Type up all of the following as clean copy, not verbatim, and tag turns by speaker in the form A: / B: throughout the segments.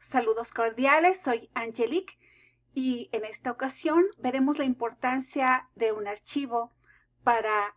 A: Saludos cordiales, soy Angelique y en esta ocasión veremos la importancia de un archivo para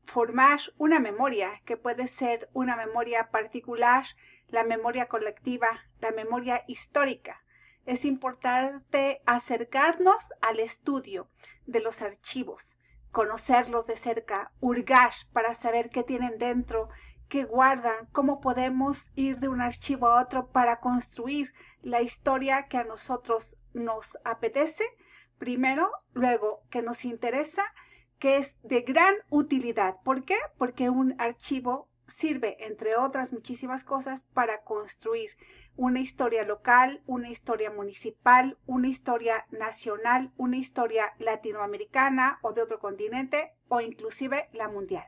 A: formar una memoria, que puede ser una memoria particular, la memoria colectiva, la memoria histórica. Es importante acercarnos al estudio de los archivos, conocerlos de cerca, hurgar para saber qué tienen dentro, qué guardan, cómo podemos ir de un archivo a otro para construir la historia que a nosotros nos apetece, primero, luego que nos interesa, que es de gran utilidad. ¿Por qué? Porque un archivo sirve, entre otras muchísimas cosas, para construir una historia local, una historia municipal, una historia nacional, una historia latinoamericana o de otro continente o inclusive la mundial.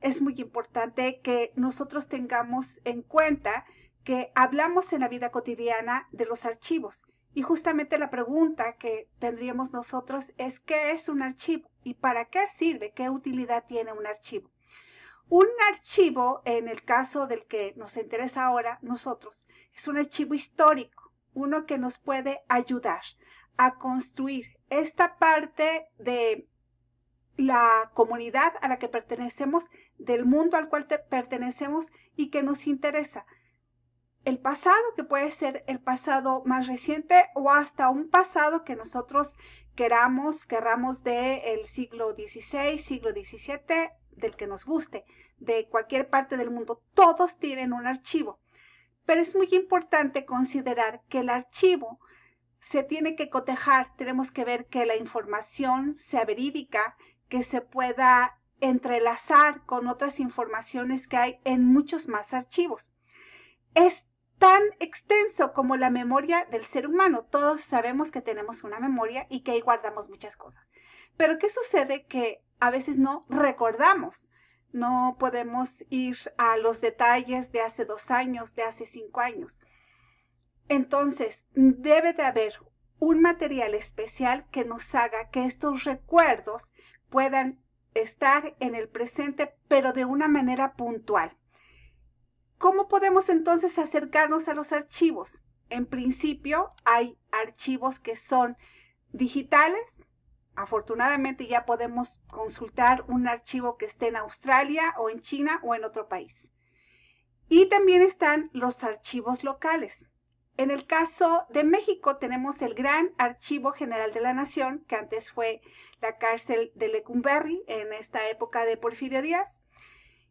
A: Es muy importante que nosotros tengamos en cuenta que hablamos en la vida cotidiana de los archivos y justamente la pregunta que tendríamos nosotros es ¿qué es un archivo? ¿Y para qué sirve? ¿Qué utilidad tiene un archivo? Un archivo, en el caso del que nos interesa ahora nosotros, es un archivo histórico, uno que nos puede ayudar a construir esta parte de la comunidad a la que pertenecemos, del mundo al cual pertenecemos y que nos interesa. El pasado, que puede ser el pasado más reciente o hasta un pasado que nosotros querramos del siglo XVI, siglo XVII, del que nos guste, de cualquier parte del mundo. Todos tienen un archivo. Pero es muy importante considerar que el archivo se tiene que cotejar, tenemos que ver que la información sea verídica, que se pueda entrelazar con otras informaciones que hay en muchos más archivos. Es tan extenso como la memoria del ser humano. Todos sabemos que tenemos una memoria y que ahí guardamos muchas cosas. Pero ¿qué sucede? Que a veces no recordamos. No podemos ir a los detalles de hace 2 años, de hace 5 años. Entonces, debe de haber un material especial que nos haga que estos recuerdos puedan estar en el presente, pero de una manera puntual. ¿Cómo podemos entonces acercarnos a los archivos? En principio, hay archivos que son digitales. Afortunadamente ya podemos consultar un archivo que esté en Australia o en China o en otro país. Y también están los archivos locales. En el caso de México tenemos el Gran Archivo General de la Nación, que antes fue la cárcel de Lecumberri en esta época de Porfirio Díaz,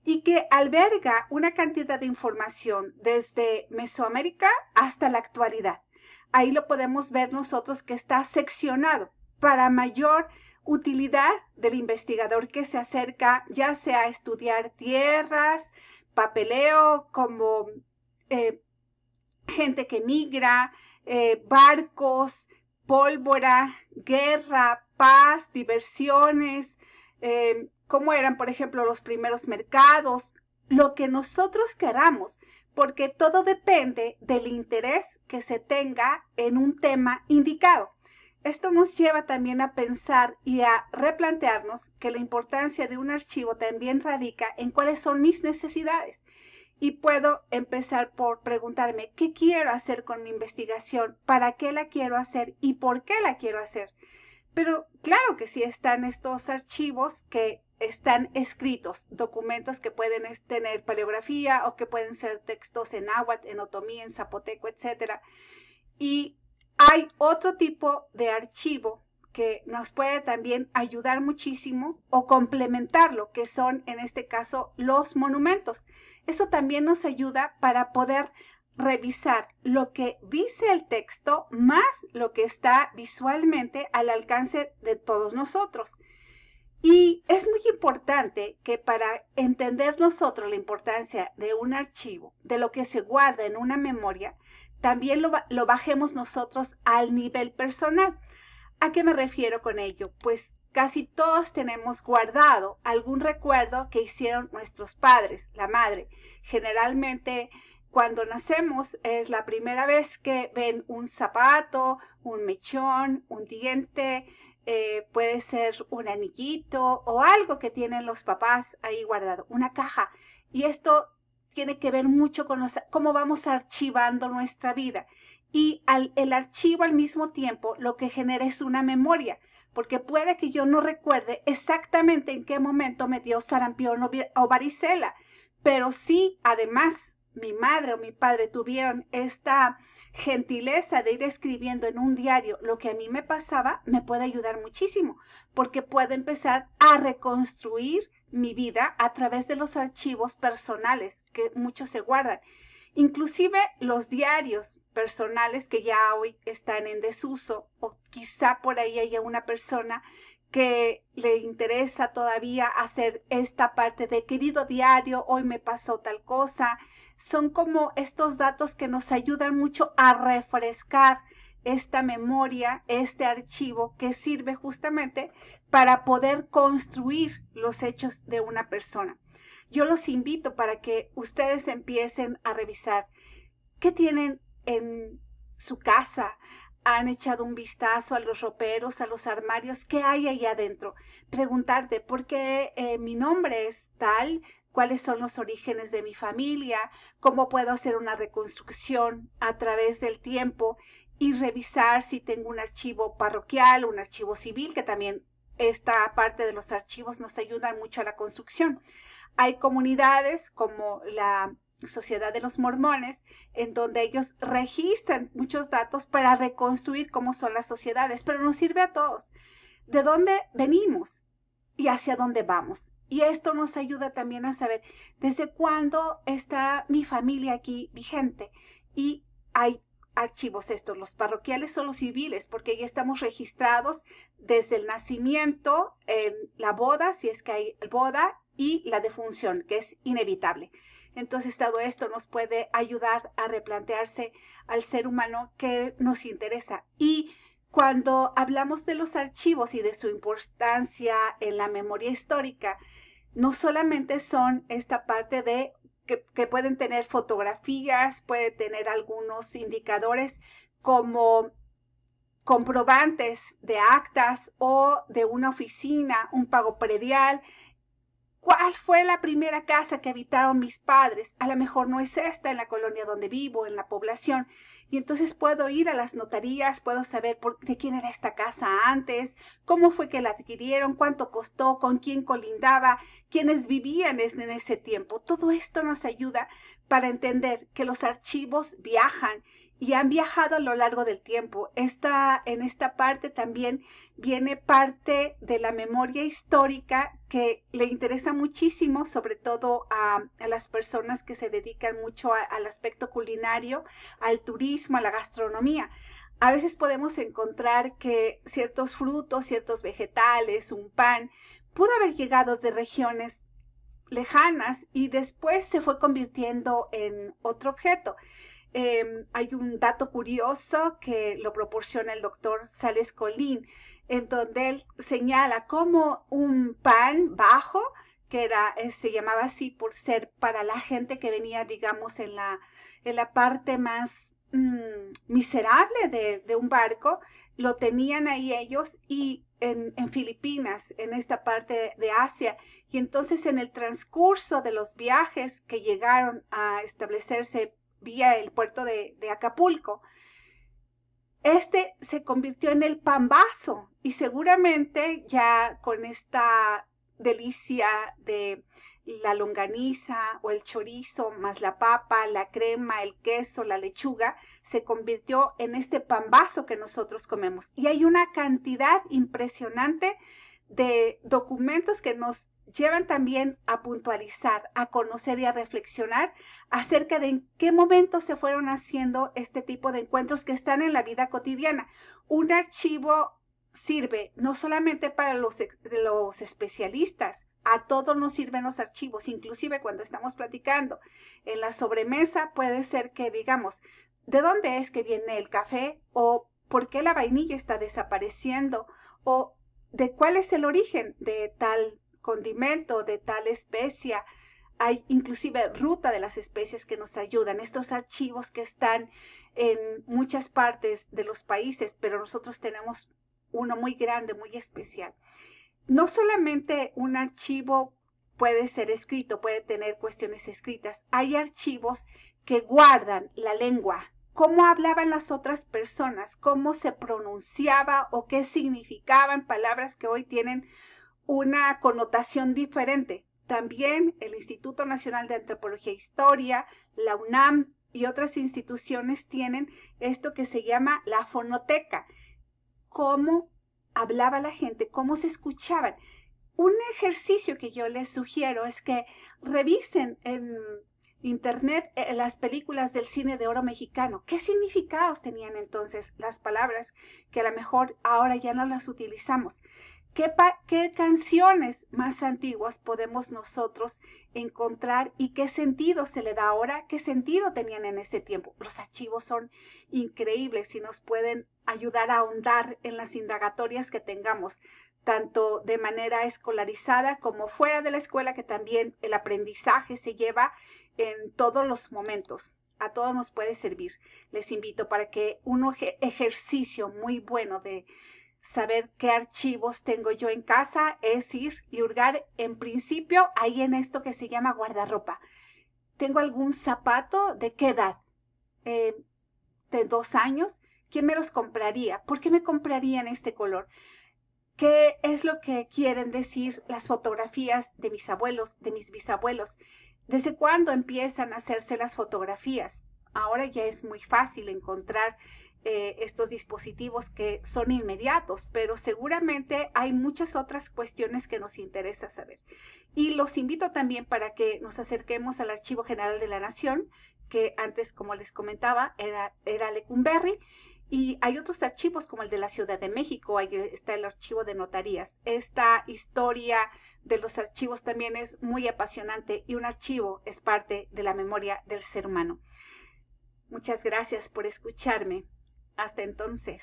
A: y que alberga una cantidad de información desde Mesoamérica hasta la actualidad. Ahí lo podemos ver nosotros que está seccionado para mayor utilidad del investigador que se acerca, ya sea a estudiar tierras, papeleo, como gente que migra, barcos, pólvora, guerra, paz, diversiones, cómo eran, por ejemplo, los primeros mercados, lo que nosotros queramos, porque todo depende del interés que se tenga en un tema indicado. Esto nos lleva también a pensar y a replantearnos que la importancia de un archivo también radica en cuáles son mis necesidades. Y puedo empezar por preguntarme qué quiero hacer con mi investigación, para qué la quiero hacer y por qué la quiero hacer. Pero claro que sí están estos archivos que están escritos, documentos que pueden tener paleografía o que pueden ser textos en náhuatl, en otomí, en zapoteco, etc. Y hay otro tipo de archivo que nos puede también ayudar muchísimo o complementarlo, que son en este caso los monumentos. Eso también nos ayuda para poder revisar lo que dice el texto más lo que está visualmente al alcance de todos nosotros. Y es muy importante que para entender nosotros la importancia de un archivo, de lo que se guarda en una memoria, también lo bajemos nosotros al nivel personal. ¿A qué me refiero con ello? Pues casi todos tenemos guardado algún recuerdo que hicieron nuestros padres, la madre. Generalmente cuando nacemos es la primera vez que ven un zapato, un mechón, un diente, puede ser un anillito o algo que tienen los papás ahí guardado, una caja. Y esto tiene que ver mucho con cómo vamos archivando nuestra vida. Y el archivo al mismo tiempo lo que genera es una memoria, porque puede que yo no recuerde exactamente en qué momento me dio sarampión o varicela, pero sí, además, mi madre o mi padre tuvieron esta gentileza de ir escribiendo en un diario lo que a mí me pasaba, me puede ayudar muchísimo, porque puedo empezar a reconstruir mi vida a través de los archivos personales que muchos se guardan. Inclusive los diarios personales que ya hoy están en desuso, o quizá por ahí haya una persona que le interesa todavía hacer esta parte de querido diario, hoy me pasó tal cosa. Son como estos datos que nos ayudan mucho a refrescar esta memoria, este archivo que sirve justamente para poder construir los hechos de una persona. Yo los invito para que ustedes empiecen a revisar qué tienen en su casa. Han echado un vistazo a los roperos, a los armarios, qué hay ahí adentro. Preguntarte por qué mi nombre es tal, cuáles son los orígenes de mi familia, cómo puedo hacer una reconstrucción a través del tiempo y revisar si tengo un archivo parroquial, un archivo civil, que también esta parte de los archivos nos ayuda mucho a la construcción. Hay comunidades como la Sociedad de los Mormones, en donde ellos registran muchos datos para reconstruir cómo son las sociedades, pero nos sirve a todos. ¿De dónde venimos y hacia dónde vamos? Y esto nos ayuda también a saber desde cuándo está mi familia aquí vigente. Y hay archivos estos, los parroquiales o los civiles, porque ya estamos registrados desde el nacimiento, la boda, si es que hay boda, y la defunción, que es inevitable. Entonces todo esto nos puede ayudar a replantearse al ser humano que nos interesa. Y cuando hablamos de los archivos y de su importancia en la memoria histórica, no solamente son esta parte de que pueden tener fotografías, puede tener algunos indicadores como comprobantes de actas o de una oficina, un pago predial. ¿Cuál fue la primera casa que habitaron mis padres? A lo mejor no es esta en la colonia donde vivo, en la población. Y entonces puedo ir a las notarías, puedo saber de quién era esta casa antes, cómo fue que la adquirieron, cuánto costó, con quién colindaba, quiénes vivían en ese tiempo. Todo esto nos ayuda para entender que los archivos viajan y han viajado a lo largo del tiempo. En esta parte también viene parte de la memoria histórica que le interesa muchísimo, sobre todo a las personas que se dedican mucho al aspecto culinario, al turismo, a la gastronomía. A veces podemos encontrar que ciertos frutos, ciertos vegetales, un pan, pudo haber llegado de regiones lejanas y después se fue convirtiendo en otro objeto. Hay un dato curioso que lo proporciona el doctor Sales Colín, en donde él señala cómo un pan bajo, que se llamaba así por ser para la gente que venía, digamos, en la parte más miserable de un barco, lo tenían ahí ellos y en Filipinas, en esta parte de Asia. Y entonces en el transcurso de los viajes que llegaron a establecerse vía el puerto de Acapulco, este se convirtió en el pambazo y seguramente ya con esta delicia de la longaniza o el chorizo más la papa, la crema, el queso, la lechuga, se convirtió en este pambazo que nosotros comemos. Y hay una cantidad impresionante de documentos que nos llevan también a puntualizar, a conocer y a reflexionar acerca de en qué momento se fueron haciendo este tipo de encuentros que están en la vida cotidiana. Un archivo sirve no solamente para los especialistas, a todos nos sirven los archivos, inclusive cuando estamos platicando en la sobremesa puede ser que digamos, ¿de dónde es que viene el café? ¿O por qué la vainilla está desapareciendo? ¿O de cuál es el origen de tal condimento, de tal especia? Hay inclusive ruta de las especies que nos ayudan, estos archivos que están en muchas partes de los países, pero nosotros tenemos uno muy grande, muy especial. No solamente un archivo puede ser escrito, puede tener cuestiones escritas, hay archivos que guardan la lengua cómo hablaban las otras personas, cómo se pronunciaba o qué significaban palabras que hoy tienen una connotación diferente. También el Instituto Nacional de Antropología e Historia, la UNAM y otras instituciones tienen esto que se llama la fonoteca. Cómo hablaba la gente, cómo se escuchaban. Un ejercicio que yo les sugiero es que revisen en internet las películas del cine de oro mexicano. ¿Qué significados tenían entonces las palabras que a lo mejor ahora ya no las utilizamos? ¿Qué canciones más antiguas podemos nosotros encontrar y qué sentido se le da ahora? ¿Qué sentido tenían en ese tiempo? Los archivos son increíbles y nos pueden ayudar a ahondar en las indagatorias que tengamos, tanto de manera escolarizada como fuera de la escuela, que también el aprendizaje se lleva en todos los momentos. A todos nos puede servir. Les invito para que un ejercicio muy bueno de saber qué archivos tengo yo en casa es ir y hurgar en principio ahí en esto que se llama guardarropa. ¿Tengo algún zapato? ¿De qué edad? ¿De 2 años? ¿Quién me los compraría? ¿Por qué me comprarían este color? ¿Qué es lo que quieren decir las fotografías de mis abuelos, de mis bisabuelos? ¿Desde cuándo empiezan a hacerse las fotografías? Ahora ya es muy fácil encontrar estos dispositivos que son inmediatos, pero seguramente hay muchas otras cuestiones que nos interesa saber. Y los invito también para que nos acerquemos al Archivo General de la Nación, que antes, como les comentaba, era Lecumberri, y hay otros archivos como el de la Ciudad de México, ahí está el archivo de notarías. Esta historia de los archivos también es muy apasionante y un archivo es parte de la memoria del ser humano. Muchas gracias por escucharme. Hasta entonces.